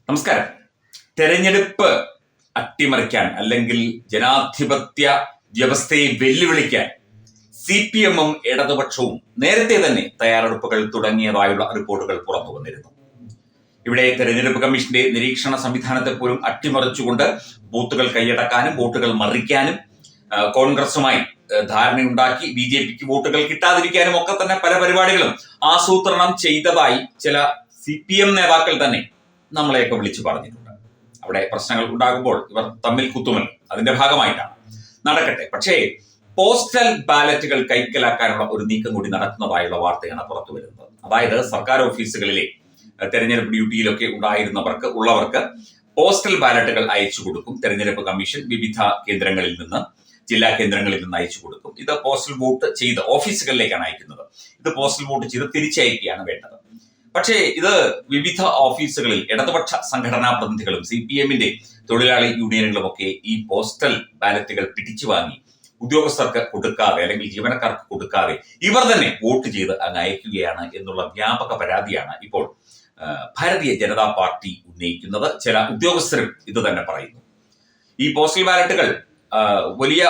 നമസ്കാരം. തെരഞ്ഞെടുപ്പ് അട്ടിമറിക്കാൻ അല്ലെങ്കിൽ ജനാധിപത്യ വ്യവസ്ഥയെ വെല്ലുവിളിക്കാൻ CPM-ഉം ഇടതുപക്ഷവും നേരത്തെ തന്നെ തയ്യാറെടുപ്പുകൾ തുടങ്ങിയതായുള്ള റിപ്പോർട്ടുകൾ പുറത്തു വന്നിരുന്നു. ഇവിടെ തെരഞ്ഞെടുപ്പ് കമ്മീഷന്റെ നിരീക്ഷണ സംവിധാനത്തെ പോലും അട്ടിമറിച്ചുകൊണ്ട് ബൂത്തുകൾ കൈയടക്കാനും വോട്ടുകൾ മറിക്കാനും കോൺഗ്രസുമായി ധാരണയുണ്ടാക്കി BJPക്ക് വോട്ടുകൾ കിട്ടാതിരിക്കാനും ഒക്കെ തന്നെ പല പരിപാടികളും ആസൂത്രണം ചെയ്തതായി ചില CPM നേതാക്കൾ തന്നെ നമ്മളെയൊക്കെ വിളിച്ചു പറഞ്ഞിട്ടുണ്ട്. അവിടെ പ്രശ്നങ്ങൾ ഉണ്ടാകുമ്പോൾ ഇവർ തമ്മിൽ കുത്തുമല്ലോ, അതിന്റെ ഭാഗമായിട്ടാണ്. നടക്കട്ടെ. പക്ഷേ പോസ്റ്റൽ ബാലറ്റുകൾ കൈക്കലാക്കാനുള്ള ഒരു നീക്കം കൂടി നടക്കുന്നതായുള്ള വാർത്തയാണ് പുറത്തു വരുന്നത്. അതായത് സർക്കാർ ഓഫീസുകളിലെ തെരഞ്ഞെടുപ്പ് ഡ്യൂട്ടിയിലൊക്കെ ഉള്ളവർക്ക് പോസ്റ്റൽ ബാലറ്റുകൾ അയച്ചു കൊടുക്കും. തെരഞ്ഞെടുപ്പ് കമ്മീഷൻ വിവിധ കേന്ദ്രങ്ങളിൽ നിന്ന്, ജില്ലാ കേന്ദ്രങ്ങളിൽ നിന്ന് അയച്ചു കൊടുക്കും. ഇത് പോസ്റ്റൽ വോട്ട് ചെയ്ത് ഓഫീസുകളിലേക്കാണ് അയക്കുന്നത്. ഇത് പോസ്റ്റൽ വോട്ട് ചെയ്ത് തിരിച്ചയക്കുകയാണ് വേണ്ടത്. പക്ഷേ ഇത് വിവിധ ഓഫീസുകളിൽ ഇടതുപക്ഷ സംഘടനാ പ്രതിനിധികളും CPM-ന്റെ തൊഴിലാളി യൂണിയനുകളും ഒക്കെ ഈ പോസ്റ്റൽ ബാലറ്റുകൾ പിടിച്ചു വാങ്ങി ഉദ്യോഗസ്ഥർക്ക് കൊടുക്കാതെ അല്ലെങ്കിൽ ജീവനക്കാർക്ക് കൊടുക്കാതെ ഇവർ തന്നെ വോട്ട് ചെയ്ത് അങ്ങ് അയക്കുകയാണ് എന്നുള്ള വ്യാപക പരാതിയാണ് ഇപ്പോൾ ഭാരതീയ ജനതാ പാർട്ടി ഉന്നയിക്കുന്നത്. ചില ഉദ്യോഗസ്ഥരും ഇത് തന്നെ പറയുന്നു. ഈ പോസ്റ്റൽ ബാലറ്റുകൾ വലിയ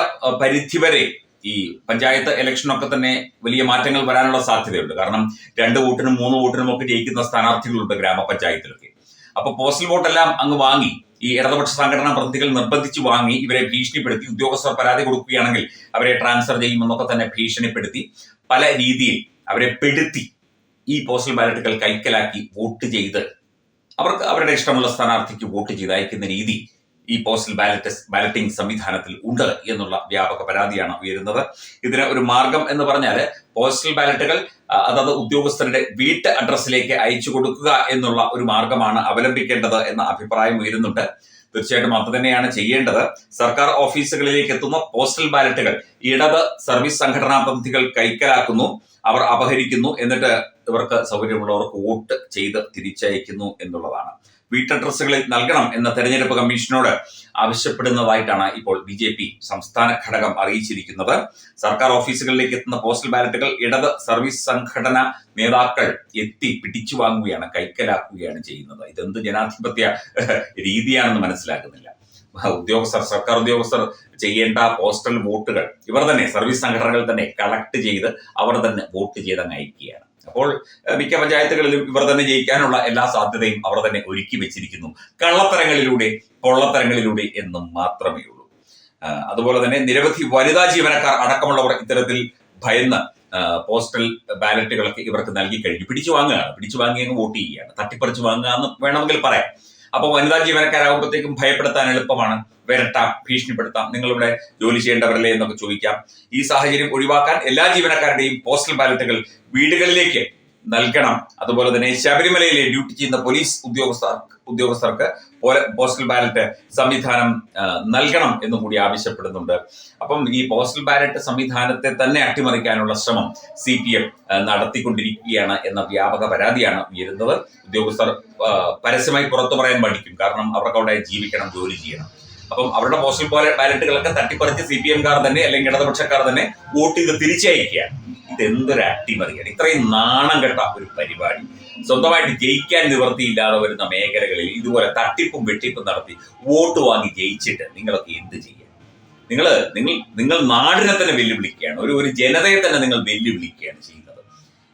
പരിധിവരെ ഈ പഞ്ചായത്ത് ഇലക്ഷനൊക്കെ തന്നെ വലിയ മാറ്റങ്ങൾ വരാനുള്ള സാധ്യതയുണ്ട്. കാരണം 2 വോട്ടിനും 3 വോട്ടിനും ഒക്കെ ജയിക്കുന്ന സ്ഥാനാർത്ഥികളുണ്ട് ഗ്രാമപഞ്ചായത്തിലൊക്കെ. അപ്പൊ പോസ്റ്റൽ വോട്ടെല്ലാം അങ്ങ് വാങ്ങി ഈ ഇടതുപക്ഷ സംഘടനാ പ്രതിനിധികൾ നിർബന്ധിച്ച് വാങ്ങി ഇവരെ ഭീഷണിപ്പെടുത്തി, ഉദ്യോഗസ്ഥർ പരാതി കൊടുക്കുകയാണെങ്കിൽ അവരെ ട്രാൻസ്ഫർ ചെയ്യുമെന്നൊക്കെ തന്നെ ഭീഷണിപ്പെടുത്തി പല രീതിയിൽ അവരെ പെടുത്തി ഈ പോസ്റ്റൽ ബാലറ്റുകൾ കൈക്കലാക്കി വോട്ട് ചെയ്ത് അവർക്ക് അവരുടെ ഇഷ്ടമുള്ള സ്ഥാനാർത്ഥിക്ക് വോട്ട് ചെയ്ത് അയക്കുന്ന രീതി ഈ പോസ്റ്റൽ ബാലറ്റിംഗ് സംവിധാനത്തിൽ ഉണ്ട് എന്നുള്ള വ്യാപക പരാതിയാണ് ഉയരുന്നത്. ഇതിന് ഒരു മാർഗം എന്ന് പറഞ്ഞാൽ പോസ്റ്റൽ ബാലറ്റുകൾ അതത് ഉദ്യോഗസ്ഥരുടെ വീട്ട് അഡ്രസ്സിലേക്ക് അയച്ചു കൊടുക്കുക എന്നുള്ള ഒരു മാർഗമാണ് അവലംബിക്കേണ്ടത് എന്ന അഭിപ്രായം ഉയരുന്നുണ്ട്. തീർച്ചയായിട്ടും അത് തന്നെയാണ് ചെയ്യേണ്ടത്. സർക്കാർ ഓഫീസുകളിലേക്ക് എത്തുന്ന പോസ്റ്റൽ ബാലറ്റുകൾ ഇടത് സർവീസ് സംഘടനാ പ്രതിനിധികൾ കൈക്കലാക്കുന്നു, അവർ അപഹരിക്കുന്നു, എന്നിട്ട് ഇവർക്ക് സൗകര്യമുള്ളവർക്ക് വോട്ട് ചെയ്ത് തിരിച്ചയക്കുന്നു എന്നുള്ളതാണ്. വീട്ടഡ്രസ്സുകളിൽ നൽകണം എന്ന തെരഞ്ഞെടുപ്പ് കമ്മീഷനോട് ആവശ്യപ്പെടുന്നതായിട്ടാണ് ഇപ്പോൾ BJP സംസ്ഥാന ഘടകം അറിയിച്ചിരിക്കുന്നത്. സർക്കാർ ഓഫീസുകളിലേക്ക് എത്തുന്ന പോസ്റ്റൽ ബാലറ്റുകൾ ഇടത് സർവീസ് സംഘടന നേതാക്കൾ എത്തി പിടിച്ചു വാങ്ങുകയാണ്, കൈക്കലാക്കുകയാണ് ചെയ്യുന്നത്. ഇതെന്ത് ജനാധിപത്യ രീതിയാണെന്ന് മനസ്സിലാക്കുന്നില്ല. സർക്കാർ ഉദ്യോഗസ്ഥർ ചെയ്യേണ്ട പോസ്റ്റൽ വോട്ടുകൾ ഇവർ തന്നെ, സർവീസ് സംഘടനകൾ തന്നെ കളക്ട് ചെയ്ത് അവർ തന്നെ വോട്ട് ചെയ്ത് അങ്ങ് അയക്കുകയാണ്. അപ്പോൾ മിക്ക പഞ്ചായത്തുകളിലും ഇവർ തന്നെ ജയിക്കാനുള്ള എല്ലാ സാധ്യതയും അവർ തന്നെ ഒരുക്കി വെച്ചിരിക്കുന്നു. കള്ളത്തരങ്ങളിലൂടെ, പൊള്ളത്തരങ്ങളിലൂടെ എന്നും മാത്രമേ ഉള്ളൂ. അതുപോലെ തന്നെ നിരവധി വനിതാ ജീവനക്കാർ അടക്കമുള്ളവർ ഇത്തരത്തിൽ ഭയന്ന് പോസ്റ്റൽ ബാലറ്റുകളൊക്കെ ഇവർക്ക് നൽകി കഴിഞ്ഞു. പിടിച്ചു വാങ്ങി അങ്ങ് വോട്ട് ചെയ്യുകയാണ്, തട്ടിപ്പറിച്ച് വാങ്ങുക എന്ന് വേണമെങ്കിൽ പറയാം. അപ്പോൾ വനിതാ ജീവനക്കാരാകുമ്പോഴത്തേക്കും ഭയപ്പെടുത്താൻ എളുപ്പമാണ്. വരട്ടാം, ഭീഷണിപ്പെടുത്താം, നിങ്ങളിവിടെ ജോലി ചെയ്യേണ്ടവരല്ലേ എന്നൊക്കെ ചോദിക്കാം. ഈ സാഹചര്യം ഒഴിവാക്കാൻ എല്ലാ ജീവനക്കാരുടെയും പോസ്റ്റൽ ബാലറ്റുകൾ വീടുകളിലേക്ക് നൽകണം. അതുപോലെ തന്നെ ശബരിമലയിലെ ഡ്യൂട്ടി ചെയ്യുന്ന പോലീസ് ഉദ്യോഗസ്ഥർക്ക് പോസ്റ്റൽ ബാലറ്റ് സംവിധാനം നൽകണം എന്നും കൂടി ആവശ്യപ്പെടുന്നുണ്ട്. അപ്പം ഈ പോസ്റ്റൽ ബാലറ്റ് സംവിധാനത്തെ തന്നെ അട്ടിമറിക്കാനുള്ള ശ്രമം CPM നടത്തിക്കൊണ്ടിരിക്കുകയാണ് എന്ന വ്യാപക പരാതിയാണ് ഉയരുന്നത്. ഉദ്യോഗസ്ഥർ പരസ്യമായി പുറത്തു പറയാൻ മടിക്കും. കാരണം അവർക്ക് അവിടെ ജീവിക്കണം, ജോലി ചെയ്യണം. അപ്പം അവരുടെ പോസ്റ്റൽ ബാലറ്റുകളൊക്കെ തട്ടിപ്പറിച്ച് CPM-കാർ തന്നെ അല്ലെങ്കിൽ ഇടതുപക്ഷക്കാർ തന്നെ വോട്ട് ചെയ്ത് തിരിച്ചയക്കുകയാണ്. ഇതെന്തൊരു അട്ടിമറിയാണ്! ഇത്രയും നാണം കെട്ട ഒരു പരിപാടി. സ്വന്തമായിട്ട് ജയിക്കാൻ നിവൃത്തിയില്ലാതെ വരുന്ന മേഖലകളിൽ ഇതുപോലെ തട്ടിപ്പും വെട്ടിപ്പും നടത്തി വോട്ട് വാങ്ങി ജയിച്ചിട്ട് നിങ്ങളൊക്കെ എന്ത് ചെയ്യാൻ? നിങ്ങൾ നാടിനെ തന്നെ വെല്ലുവിളിക്കുകയാണ്. ഒരു ജനതയെ തന്നെ നിങ്ങൾ വെല്ലുവിളിക്കുകയാണ് ചെയ്യുന്നത്.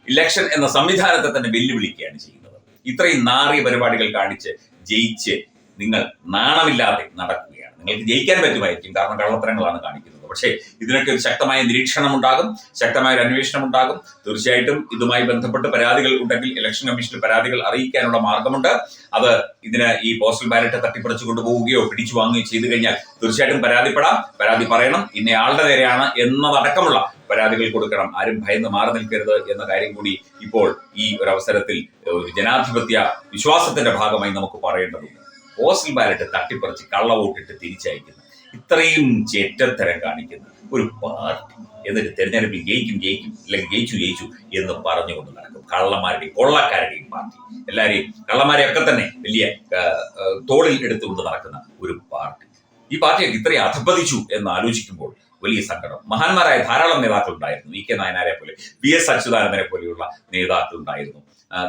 ഇലക്ഷൻ എന്ന സംവിധാനത്തെ തന്നെ വെല്ലുവിളിക്കുകയാണ് ചെയ്യുന്നത്. ഇത്രയും നാറിയ പരിപാടികൾ കാണിച്ച് ജയിച്ച് നിങ്ങൾ നാണമില്ലാതെ നടക്കുകയാണ്. നിങ്ങൾക്ക് ജയിക്കാൻ പറ്റുമായിരിക്കും, കാരണം കള്ളത്തരങ്ങളാണ് കാണിക്കുന്നത്. പക്ഷേ ഇതിനൊക്കെ ഒരു ശക്തമായ നിരീക്ഷണം ഉണ്ടാകും, ശക്തമായ ഒരു അന്വേഷണം ഉണ്ടാകും. തീർച്ചയായിട്ടും ഇതുമായി ബന്ധപ്പെട്ട് പരാതികൾ ഉണ്ടെങ്കിൽ ഇലക്ഷൻ കമ്മീഷനിൽ പരാതികൾ അറിയിക്കാനുള്ള മാർഗമുണ്ട്. അത് ഇതിന് ഈ പോസ്റ്റൽ ബാലറ്റ് തട്ടിപ്പറിച്ചു കൊണ്ടുപോവുകയോ പിടിച്ചു വാങ്ങുകയോ ചെയ്തു കഴിഞ്ഞാൽ തീർച്ചയായിട്ടും പരാതിപ്പെടാം, പരാതി പറയണം. ഇന്നയാളുടെ നേരെയാണ് എന്നതടക്കമുള്ള പരാതികൾ കൊടുക്കണം. ആരും ഭയന്ന് മാറി നിൽക്കരുത് എന്ന കാര്യം കൂടി ഇപ്പോൾ ഈ ഒരു അവസരത്തിൽ ഒരു ജനാധിപത്യ വിശ്വാസത്തിന്റെ ഭാഗമായി നമുക്ക് പറയേണ്ടതുണ്ട്. പോസ്റ്റൽ ബാലറ്റ് തട്ടിപ്പറിച്ച് കള്ളവോട്ടിട്ട് തിരിച്ചയക്കുന്ന, ഇത്രയും ചെറ്റത്തരം കാണിക്കുന്ന ഒരു പാർട്ടി എന്നിട്ട് തെരഞ്ഞെടുപ്പിൽ ജയിക്കും അല്ലെങ്കിൽ ജയിച്ചു എന്ന് പറഞ്ഞുകൊണ്ട് നടക്കും. കള്ളന്മാരുടെയും കൊള്ളക്കാരുടെയും പാർട്ടി, എല്ലാവരെയും കള്ളന്മാരെയൊക്കെ തന്നെ വലിയ തോളിൽ എടുത്തുകൊണ്ട് നടക്കുന്ന ഒരു പാർട്ടി. ഈ പാർട്ടിയൊക്കെ ഇത്രയും അധപ്പതിച്ചു എന്ന് ആലോചിക്കുമ്പോൾ വലിയ സങ്കടം. മഹാന്മാരായ ധാരാളം നേതാക്കൾ ഉണ്ടായിരുന്നു. VK നായനാരെ പോലെ, PS അച്യുതാനന്ദനെ പോലെയുള്ള നേതാക്കൾ ഉണ്ടായിരുന്നു.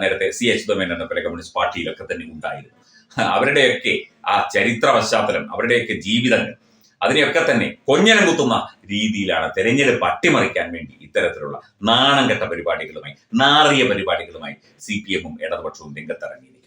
നേരത്തെ C. അച്യുതമേനോനെ പോലെ കമ്മ്യൂണിസ്റ്റ് പാർട്ടിയിലൊക്കെ തന്നെ ഉണ്ടായിരുന്നു. അവരുടെയൊക്കെ ആ ചരിത്ര പശ്ചാത്തലം, അവരുടെയൊക്കെ ജീവിതങ്ങൾ, അതിനെയൊക്കെ തന്നെ കൊഞ്ഞനം കുത്തുന്ന രീതിയിലാണ് തെരഞ്ഞെടുപ്പ് അട്ടിമറിക്കാൻ വേണ്ടി ഇത്തരത്തിലുള്ള നാണം കെട്ട പരിപാടികളുമായി, നാറിയ പരിപാടികളുമായി CPM-ഉം ഇടതുപക്ഷവും രംഗത്തിറങ്ങിയിരിക്കുന്നത്.